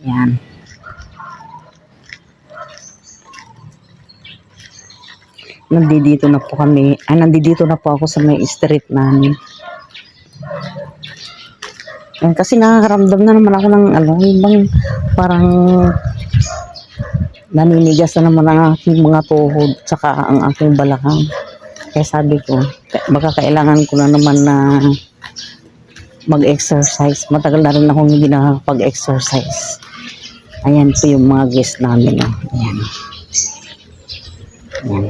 Yan. Nandito na po kami. Nandito na po ako sa may street namin. Yan, kasi nakakaramdam na naman ako ng ibang parang naninigas na naman ang aking mga tuhod tsaka ang aking balakang. Kaya sabi ko, baka kailangan ko na naman na mag-exercise. Matagal na rin akong hindi nakapag-exercise. Ayan po yung mga guest namin. Ayan. Ayan.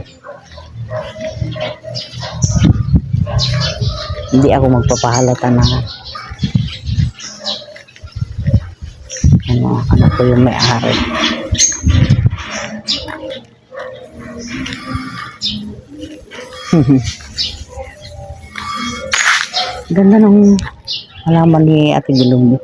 Hindi ako magpapahalata na ano po yung may-ari. Ganda ng halaman ni Ate Bilumbi.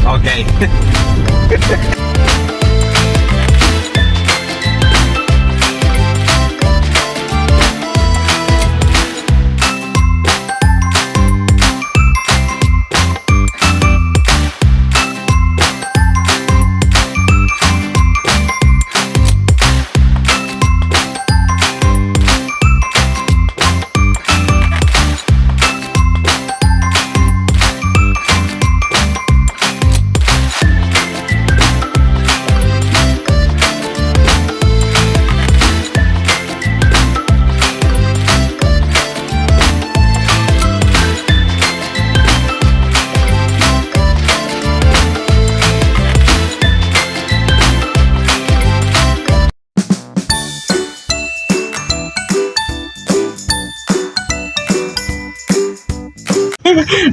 Okay.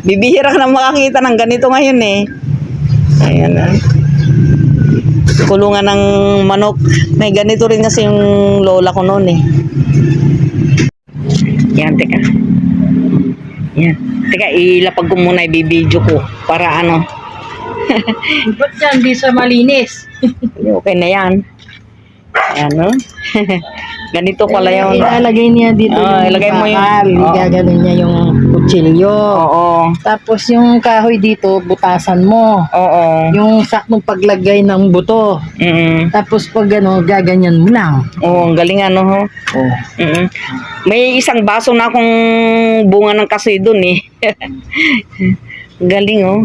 Bibihira ka na makakita ng ganito ngayon eh. Ayan na. Kulungan ng manok. May ganito rin kasi yung lola ko noon eh. Yan, teka. Yan. Teka, ilapag ko muna, ibibidyo ko. Para ano. Ba't yan? Di sa malinis. Okay na yan. Ayan, no? Ganito pala yun. Ilalagay niya dito ilagay mo yung... Gaganon niya yung kutsilyo. Oo. Tapos yung kahoy dito, butasan mo. Oo. Yung saktong paglagay ng buto. Tapos pag gaganyan mo lang. Oo, ang galing ano ho. Oh. May isang baso na akong bunga ng kasi dun eh. Galing oh.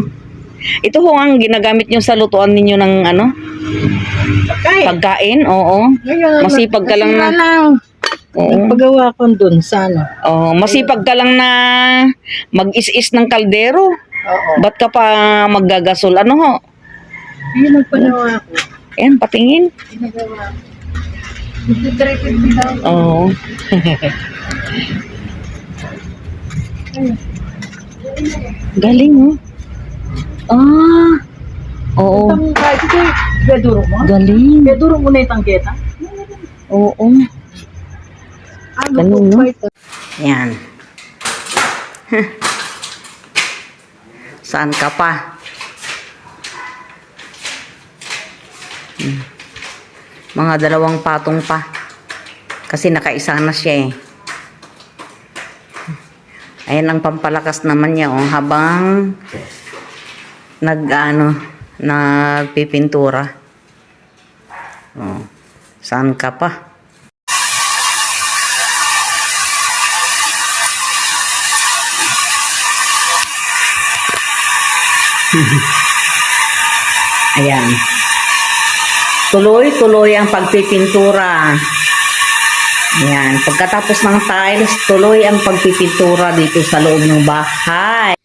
Ito ho ang ginagamit nyo sa lutuan ninyo ng ano? Pagkain, oo. Masipag ka lang na. Oo. Pagawa ko dun sa ano. Oo, masipag ka lang na mag-is-is ng kaldero. Oo. Ba't ka pa maggagasol? Ano ho? Yun ang panawa ko. Ayan, patingin. Pinagawa ko. Ito 350 daw. Oo. Galing oh. Oo. Gaduro mo? Galing. Gaduro mo na itang geta? Oo. Ano Ganun, no? po ba ito? Yan. Saan ka pa? Mga 2 patong pa. Kasi nakaisa na siya eh. Ayan ang pampalakas naman niya oh, habang nagpipintura. Oh, saan ka pa? Ayan. Tuloy-tuloy ang pagpipintura. Ayan. Pagkatapos ng tiles, tuloy ang pagpipintura dito sa loob ng bahay.